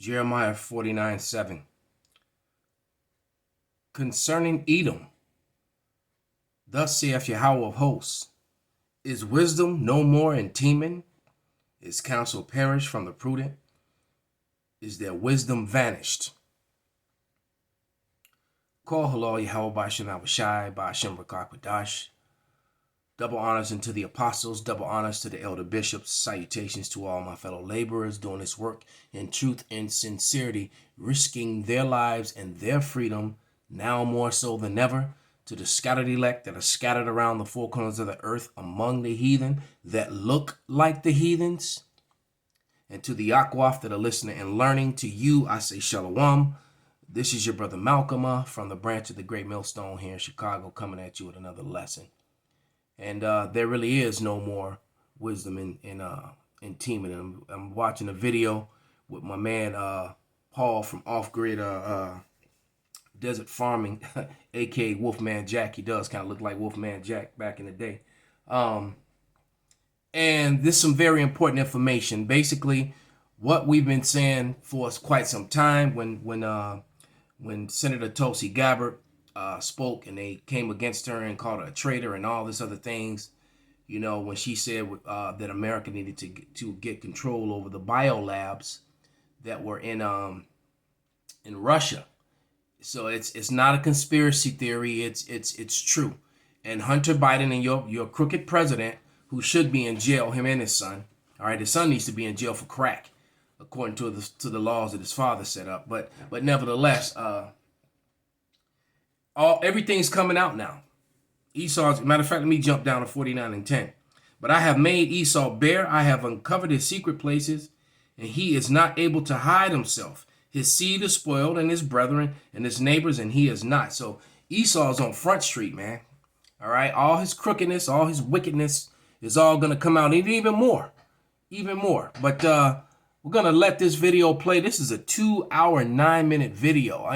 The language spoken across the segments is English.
Jeremiah 49:7. Concerning Edom, thus saith Yahweh of hosts, is wisdom no more in Teman? Is counsel perished from the prudent? Is their wisdom vanished? Call halal Yahweh Bashem Abishai, Bashem Rakakwadash. Double honors unto the apostles, double honors to the elder bishops, salutations to all my fellow laborers doing this work in truth and sincerity, risking their lives and their freedom, now more so than ever, to the scattered elect that are scattered around the four corners of the earth among the heathen that look like the heathens, and to the Akwaf that are listening and learning. To you, I say shalom. This is your brother Malcolm from the branch of the Great Millstone here in Chicago, coming at you with another lesson. And there really is no more wisdom in teaming. I'm watching a video with my man Paul from Off Grid Desert Farming, aka Wolfman Jack. He does kind of look like Wolfman Jack back in the day. And this is some very important information. Basically, what we've been saying for quite some time when Senator Tulsi Gabbard spoke and they came against her and called her a traitor and all this other things, you know, when she said that America needed to get control over the biolabs that were in Russia. So it's not a conspiracy theory. It's true. And Hunter Biden and your crooked president, who should be in jail, him and his son. All right, his son needs to be in jail for crack, according to the laws that his father set up. But nevertheless, everything's coming out now. Esau's, matter of fact, let me jump down to 49:10. But I have made Esau bare, I have uncovered his secret places, and he is not able to hide himself. His seed is spoiled, and his brethren and his neighbors, and he is not. So Esau's on Front Street, man. All right, all his crookedness, all his wickedness is all gonna come out, even more. But we're gonna let this video play. This is a 2-hour 9-minute video.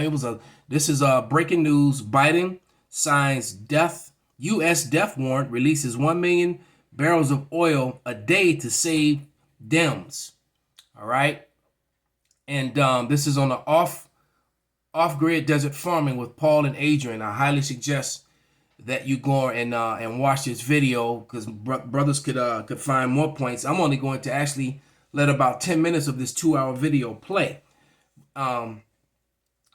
This is breaking news. Biden signs U.S. death warrant, releases 1 million barrels of oil a day to save Dems. All right, and this is on the off-grid desert farming with Paul and Adrian. I highly suggest that you go and watch this video, because brothers could find more points. I'm only going to actually let about 10 minutes of this 2-hour video play.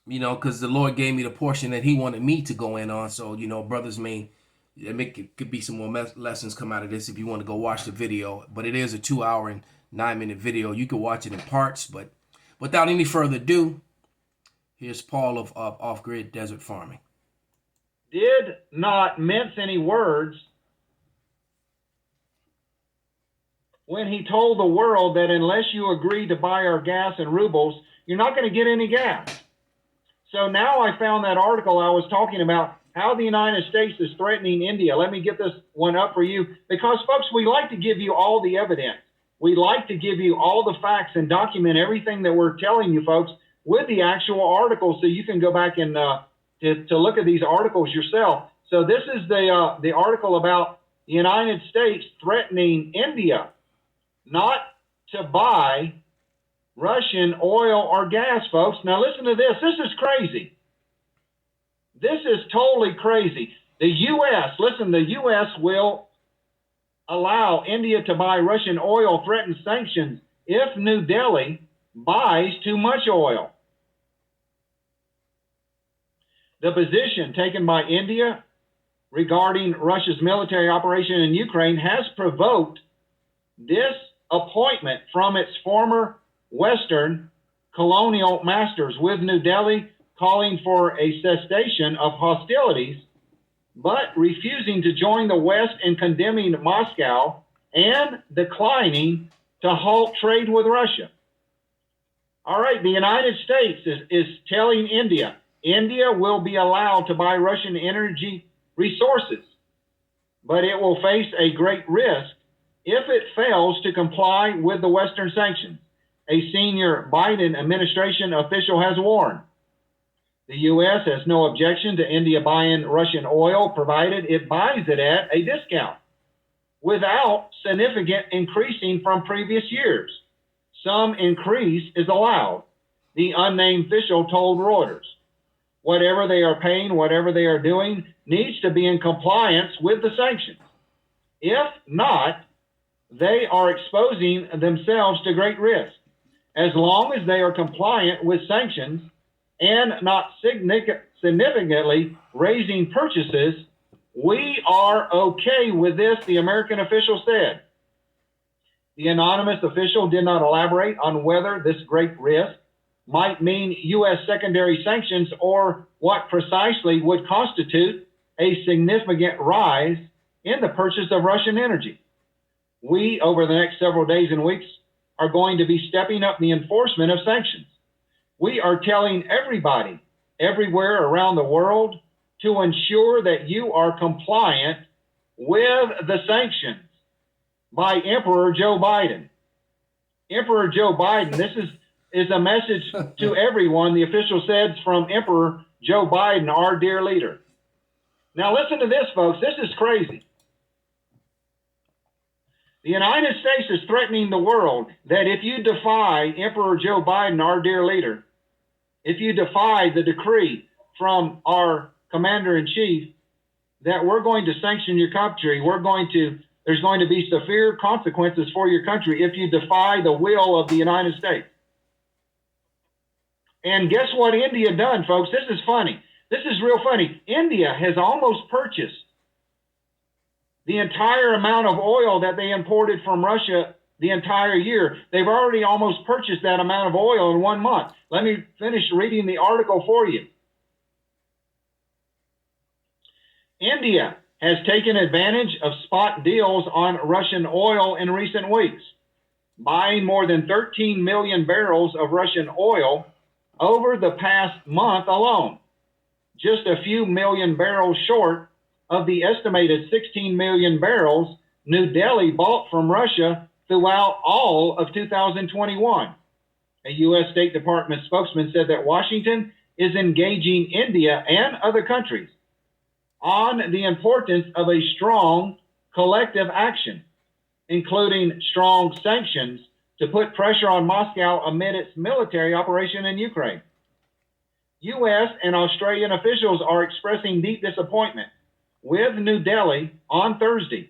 You know, because the Lord gave me the portion that he wanted me to go in on. So, you know, brothers could be some more lessons come out of this if you want to go watch the video. But it is a 2-hour and 9-minute video. You can watch it in parts. But without any further ado, here's Paul of Off-Grid Desert Farming. Did not mince any words when he told the world that unless you agree to buy our gas in rubles, you're not going to get any gas. So now I found that article I was talking about, how the United States is threatening India. Let me get this one up for you, because, folks, we like to give you all the evidence. We like to give you all the facts and document everything that we're telling you, folks, with the actual article, so you can go back and to look at these articles yourself. So this is the article about the United States threatening India not to buy Russian oil or gas, folks. Now listen to this. This is crazy. This is totally crazy. The U.S., listen, the U.S. will allow India to buy Russian oil, threaten sanctions if New Delhi buys too much oil. The position taken by India regarding Russia's military operation in Ukraine has provoked disappointment from its former Western colonial masters, with New Delhi calling for a cessation of hostilities, but refusing to join the West in condemning Moscow and declining to halt trade with Russia. All right, the United States is telling India will be allowed to buy Russian energy resources, but it will face a great risk if it fails to comply with the Western sanctions. A senior Biden administration official has warned. The U.S. has no objection to India buying Russian oil, provided it buys it at a discount, without significant increasing from previous years. Some increase is allowed. the unnamed official told Reuters. Whatever they are paying, whatever they are doing, needs to be in compliance with the sanctions. If not, they are exposing themselves to great risk. As long as they are compliant with sanctions and not significantly raising purchases, we are okay with this, the American official said. The anonymous official did not elaborate on whether this great risk might mean U.S. secondary sanctions or what precisely would constitute a significant rise in the purchase of Russian energy. We, over the next several days and weeks, are going to be stepping up the enforcement of sanctions. We are telling everybody, everywhere around the world, to ensure that you are compliant with the sanctions by Emperor Joe Biden. Emperor Joe Biden, this is a message to everyone, the official said, from Emperor Joe Biden, our dear leader. Now listen to this, folks. This is crazy. The United States is threatening the world that if you defy Emperor Joe Biden, our dear leader, if you defy the decree from our commander-in-chief that we're going to sanction your country, there's going to be severe consequences for your country if you defy the will of the United States. And guess what India done, folks? This is funny. This is real funny. India has almost purchased the entire amount of oil that they imported from Russia the entire year. They've already almost purchased that amount of oil in 1 month. Let me finish reading the article for you. India has taken advantage of spot deals on Russian oil in recent weeks, buying more than 13 million barrels of Russian oil over the past month alone, just a few million barrels short of the estimated 16 million barrels New Delhi bought from Russia throughout all of 2021. A U.S. State Department spokesman said that Washington is engaging India and other countries on the importance of a strong collective action, including strong sanctions to put pressure on Moscow amid its military operation in Ukraine. U.S. and Australian officials are expressing deep disappointment with New Delhi on Thursday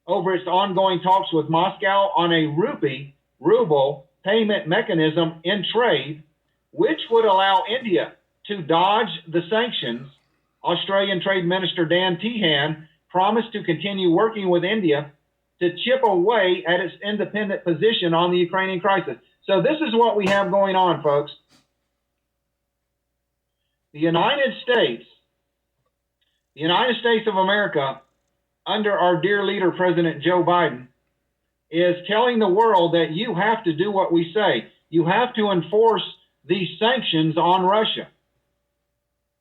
over its ongoing talks with Moscow on a ruble payment mechanism in trade, which would allow India to dodge the sanctions. Australian Trade Minister Dan Tehan promised to continue working with India to chip away at its independent position on the Ukrainian crisis. So this is what we have going on, folks. The United States of America, under our dear leader, President Joe Biden, is telling the world that you have to do what we say. You have to enforce these sanctions on Russia.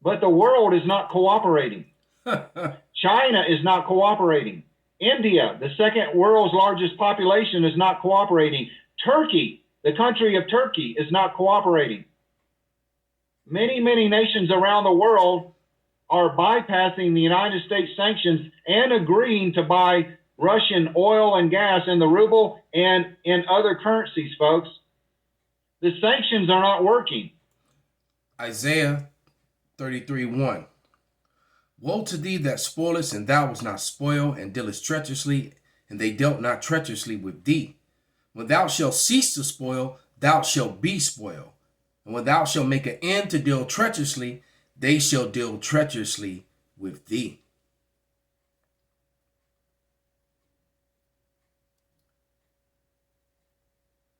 But the world is not cooperating. China is not cooperating. India, the second world's largest population, is not cooperating. Turkey, the country of Turkey, is not cooperating. Many, many nations around the world are bypassing the United States sanctions and agreeing to buy Russian oil and gas in the ruble and in other currencies, folks. The sanctions are not working. Isaiah 33:1. Woe to thee that spoilest, and thou wast not spoiled, and dealest treacherously, and they dealt not treacherously with thee. When thou shalt cease to spoil, thou shalt be spoiled. And when thou shalt make an end to deal treacherously, they shall deal treacherously with thee.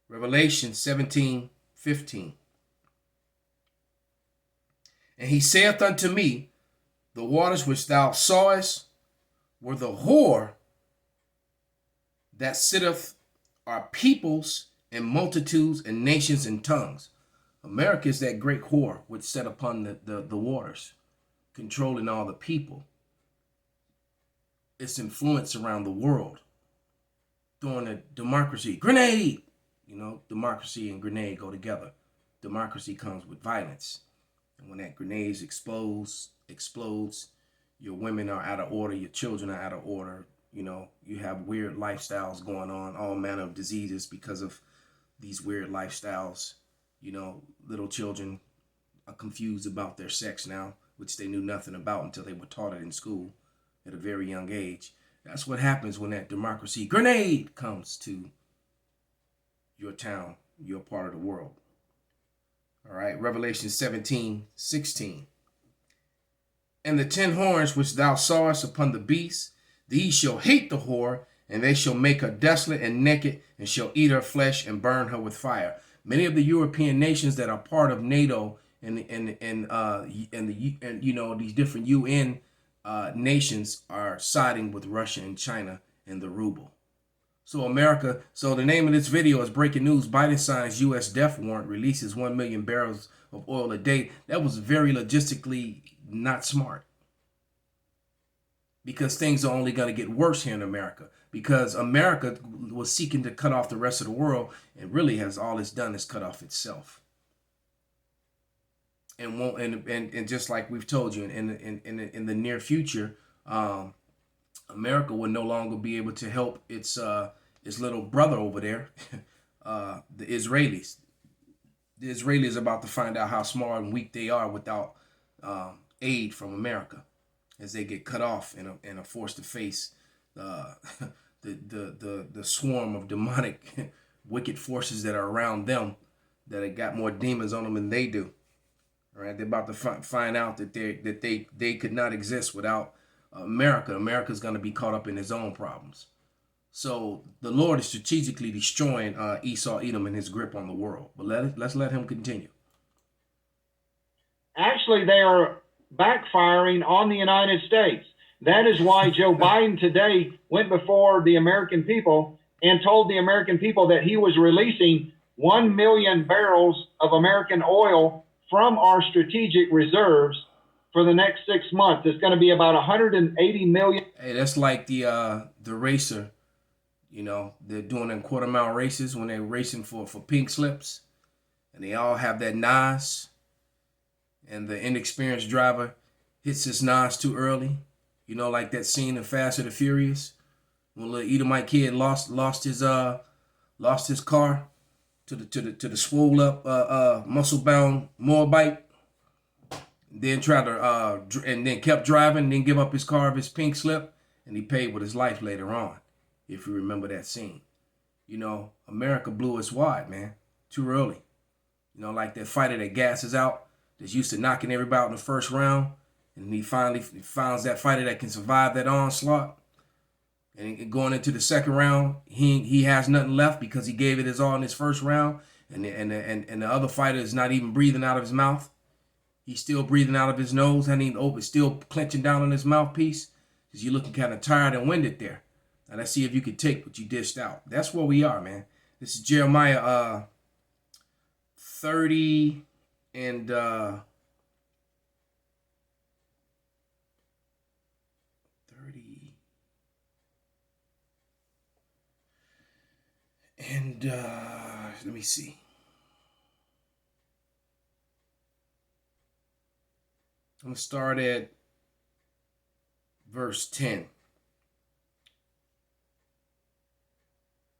Revelation 17:15. And he saith unto me, the waters which thou sawest were the whore that sitteth are peoples and multitudes and nations and tongues. America is that great whore which sat upon the waters, controlling all the people. Its influence around the world, throwing a democracy grenade. You know, democracy and grenade go together. Democracy comes with violence. And when that grenade explodes, your women are out of order, your children are out of order. You know, you have weird lifestyles going on, all manner of diseases because of these weird lifestyles. little children are confused about their sex now, which they knew nothing about until they were taught it in school at a very young age. That's what happens when that democracy grenade comes to your town, your part of the world. All right, Revelation 17:16. And the 10 horns which thou sawest upon the beast, these shall hate the whore, and they shall make her desolate and naked, and shall eat her flesh and burn her with fire. Many of the European nations that are part of NATO and these different UN nations are siding with Russia and China and the ruble. So America, so the name of this video is breaking news. Biden signs U.S. death warrant, releases 1 million barrels of oil a day. That was very logistically not smart, because things are only going to get worse here in America, because America was seeking to cut off the rest of the world, and really has all it's done is cut off itself. And won't and just like we've told you, in the near future, America will no longer be able to help its little brother over there, the Israelis. The Israelis are about to find out how small and weak they are without aid from America, as they get cut off and are forced to face the swarm of demonic wicked forces that are around them, that have got more demons on them than they do. All right, they're about to find out that they could not exist without America. America's going to be caught up in his own problems. So the Lord is strategically destroying Esau Edom and his grip on the world. But let's let him continue. Actually, they are backfiring on the United States. That is why Joe Biden today went before the American people and told the American people that he was releasing 1 million barrels of American oil from our strategic reserves for the next 6 months. It's going to be about 180 million. Hey, that's like the racer, they're doing in quarter-mile races when they're racing for pink slips, and they all have that NOS, and the inexperienced driver hits his NOS too early. Like that scene in Fast and the Furious, when little Edomite kid lost his car to the swole up muscle bound Moabite. Then tried to and then kept driving, then give up his car of his pink slip, and he paid with his life later on, if you remember that scene. America blew its wad, man, too early. Like that fighter that gasses out, that's used to knocking everybody out in the first round, and he finally finds that fighter that can survive that onslaught. And going into the second round, he has nothing left because he gave it his all in his first round, and the other fighter is not even breathing out of his mouth. He's still breathing out of his nose, and he's still clenching down on his mouthpiece, because you're looking kind of tired and winded there. Now let's see if you can take what you dished out. That's where we are, man. This is Jeremiah 30 and 30 and let me see. I'm going to start at verse 10.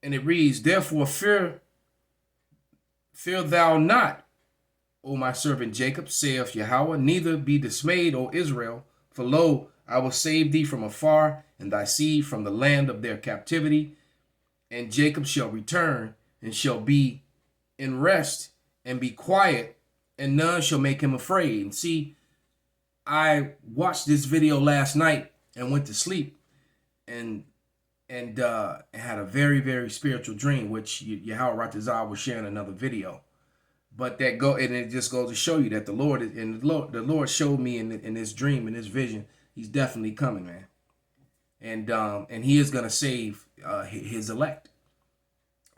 And it reads, "Therefore fear thou not, O my servant Jacob, saith Yahweh, neither be dismayed, O Israel, for lo, I will save thee from afar, and thy seed from the land of their captivity. And Jacob shall return, and shall be in rest, and be quiet, and none shall make him afraid." And see, I watched this video last night and went to sleep, and had a very, very spiritual dream, which Yahweh Ratazar was sharing another video. But it just goes to show you that the Lord showed me in this dream, in this vision, he's definitely coming, man. And he is going to save his elect.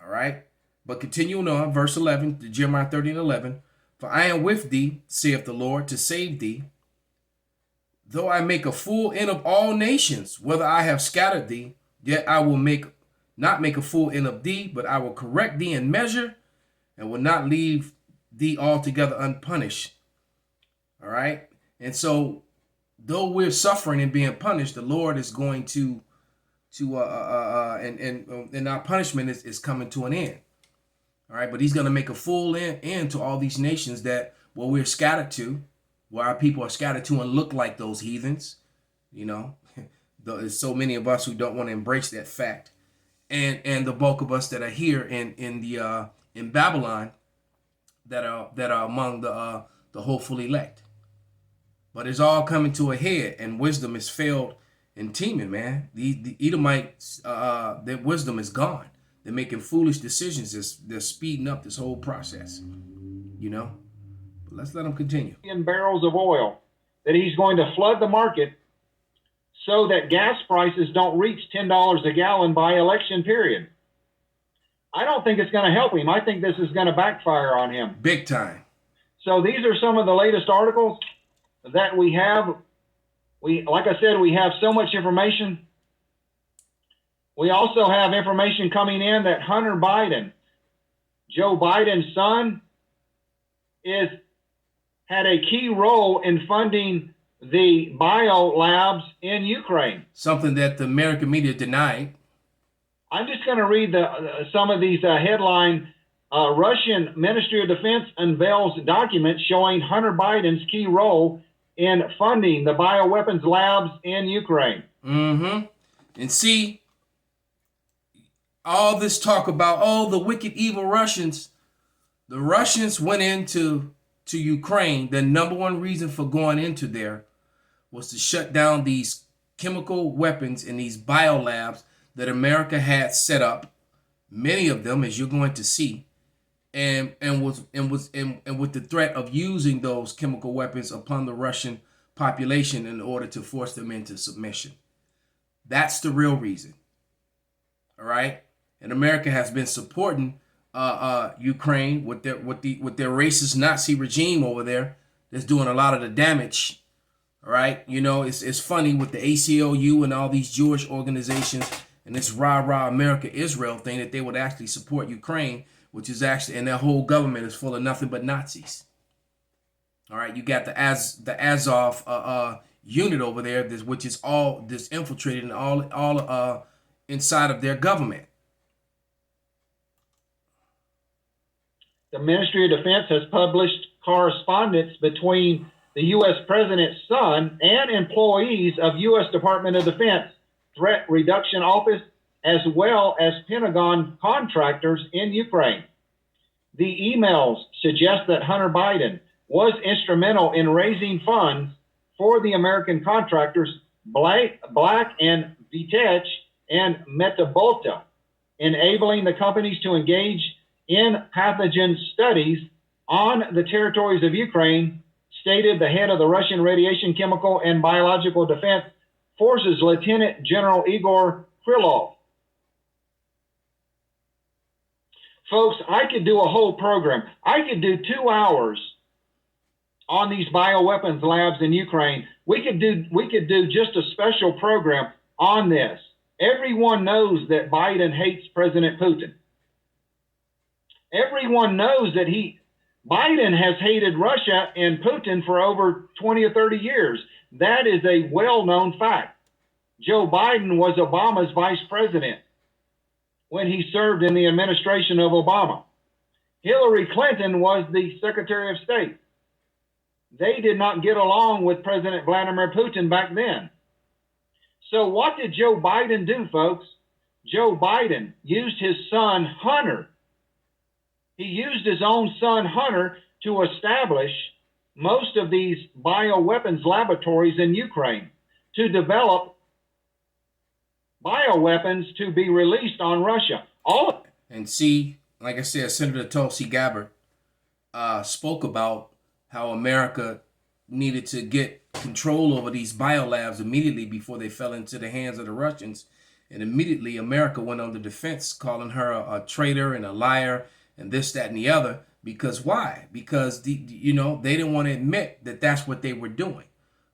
All right. But continuing on, verse 11, Jeremiah 30 and 11, "For I am with thee, saith the Lord, to save thee. Though I make a full end of all nations, whether I have scattered thee, yet I will not make a full end of thee, but I will correct thee in measure, and will not leave thee altogether unpunished." All right. And so, though we're suffering and being punished, the Lord is going to and our punishment is coming to an end. All right, but he's going to make a full end to all these nations that where we're scattered to, where our people are scattered to and look like those heathens. You know, there's so many of us who don't want to embrace that fact, and the bulk of us that are here in Babylon that are among the hopeful elect. But it's all coming to a head, and wisdom is failed in teaming, man. The Edomites, their wisdom is gone. They're making foolish decisions. They're speeding up this whole process, you know. But let's let them continue. Barrels of oil that he's going to flood the market so that gas prices don't reach $10 a gallon by election period. I don't think it's going to help him. I think this is going to backfire on him. Big time. So these are some of the latest articles that we have. Like I said, we have so much information. We also have information coming in that Hunter Biden, Joe Biden's son, had a key role in funding the bio labs in Ukraine. Something that the American media denied. I'm just going to read some of these headline. Russian Ministry of Defense unveils documents showing Hunter Biden's key role in funding the bioweapons labs in Ukraine. Mm-hmm. And see, all this talk about, the wicked, evil Russians. The Russians went into Ukraine. The number one reason for going into there was to shut down these chemical weapons in these biolabs that America had set up. Many of them, as you're going to see, and with the threat of using those chemical weapons upon the Russian population in order to force them into submission. That's the real reason. All right. And America has been supporting Ukraine with their racist Nazi regime over there that's doing a lot of the damage. All right, you know, it's funny with the ACLU and all these Jewish organizations and this rah America Israel thing that they would actually support Ukraine, which is actually, and their whole government is full of nothing but Nazis. All right, you got the Azov unit over there, which is all this infiltrated and all inside of their government. The Ministry of Defense has published correspondence between the U.S. President's son and employees of U.S. Department of Defense Threat Reduction Office, as well as Pentagon contractors in Ukraine. The emails suggest that Hunter Biden was instrumental in raising funds for the American contractors Black and Vitech and Metabolta, enabling the companies to engage in pathogen studies on the territories of Ukraine, stated the head of the Russian Radiation, Chemical, and Biological Defense Forces, Lieutenant General Igor Krylov. Folks, I could do a whole program. I could do 2 hours on these bioweapons labs in Ukraine. We could do just a special program on this. Everyone knows that Biden hates President Putin. Everyone knows that Biden has hated Russia and Putin for over 20 or 30 years. That is a well-known fact. Joe Biden was Obama's vice president when he served in the administration of Obama. Hillary Clinton was the Secretary of State. They did not get along with President Vladimir Putin back then. So what did Joe Biden do, folks? Joe Biden used his son, Hunter. He used his own son, Hunter, to establish most of these bioweapons laboratories in Ukraine to develop bioweapons to be released on Russia. And see, like I said, Senator Tulsi Gabbard spoke about how America needed to get control over these biolabs immediately before they fell into the hands of the Russians. And immediately America went on the defense, calling her a traitor and a liar and this, that, and the other. Because why? Because they didn't want to admit that that's what they were doing.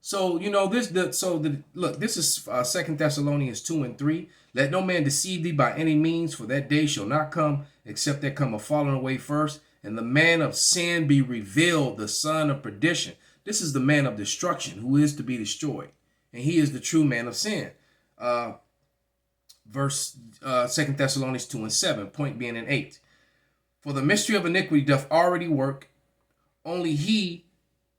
So this is 2 Thessalonians 2:3. Let no man deceive thee by any means, for that day shall not come except there come a falling away first, and the man of sin be revealed, the son of perdition. This is the man of destruction, who is to be destroyed, and he is the true man of sin. 2 Thessalonians 2:7, point being in 8. For the mystery of iniquity doth already work. Only he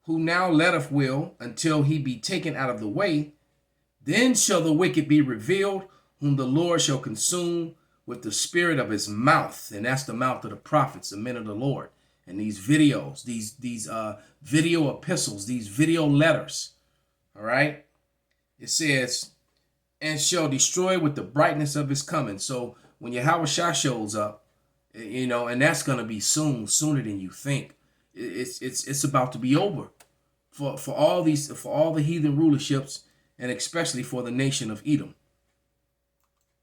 who now letteth will, until he be taken out of the way. Then shall the wicked be revealed, whom the Lord shall consume with the spirit of his mouth. And that's the mouth of the prophets, the men of the Lord. And these videos, these video epistles, these video letters. All right. It says, and shall destroy with the brightness of his coming. So when Yahweh Shah shows up, you know, and that's going to be soon, sooner than you think. It's about to be over for all the heathen rulerships, and especially for the nation of Edom.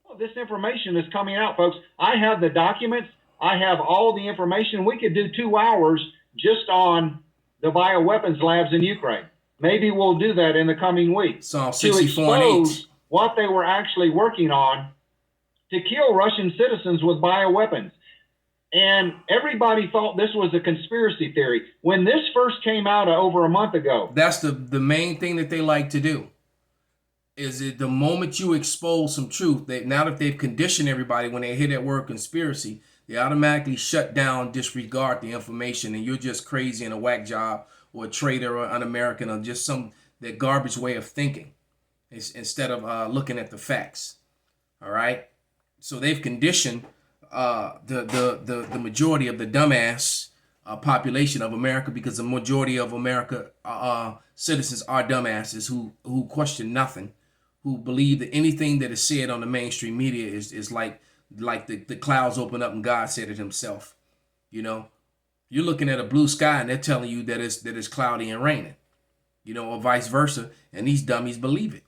Well, this information is coming out, folks. I have the documents. I have all the information. We could do 2 hours just on the bioweapons labs in Ukraine. Maybe we'll do that in the coming weeks. Psalm to 64 and 8. expose what they were actually working on to kill Russian citizens with bioweapons. And everybody thought this was a conspiracy theory. When this first came out over a month ago. That's the main thing that they like to do. Is it the moment you expose some truth, that now that they've conditioned everybody, when they hear that word conspiracy, they automatically shut down, disregard the information, and you're just crazy and a whack job or a traitor or un-American or just some that garbage way of thinking instead of looking at the facts. All right. So they've conditioned the majority of the dumbass population of America, because the majority of America citizens are dumbasses who question nothing, who believe that anything that is said on the mainstream media is like the clouds open up and God said it himself. You know, you're looking at a blue sky and they're telling you that it's cloudy and raining, you know, or vice versa, and these dummies believe it.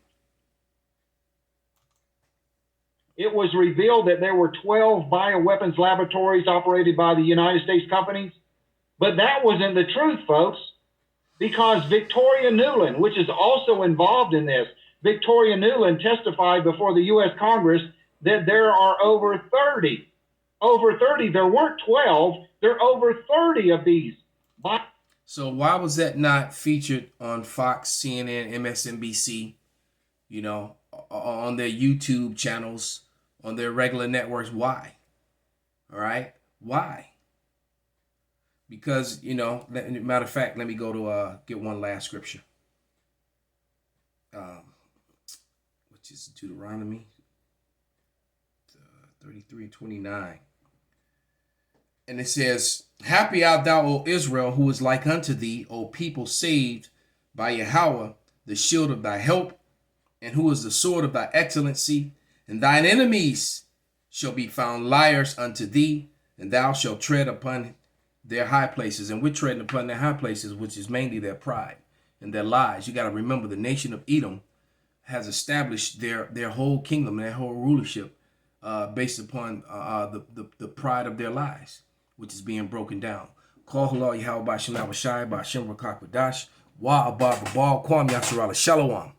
It was revealed that there were 12 bioweapons laboratories operated by the United States companies. But that wasn't the truth, folks, because Victoria Nuland, which is also involved in this, Victoria Nuland testified before the U.S. Congress that there are over 30. Over 30. There weren't 12. There are over 30 of these. So why was that not featured on Fox, CNN, MSNBC, you know, on their YouTube channels, on their regular networks? Why? All right. Why? Because, you know, matter of fact, let me go to get one last scripture, which is Deuteronomy 33:29. And it says, happy art thou, O Israel, who is like unto thee, O people saved by Yahweh, the shield of thy help, and who is the sword of thy excellency. And thine enemies shall be found liars unto thee, and thou shalt tread upon their high places. And we're treading upon their high places, which is mainly their pride and their lies. You got to remember, the nation of Edom has established their whole kingdom, their whole rulership, based upon the pride of their lies, which is being broken down. Call halal Yahweh Ba'Shem Abashai Ba'Shem Rakak Wadash Wa Abba Babal Kwam Yasharala Shalom.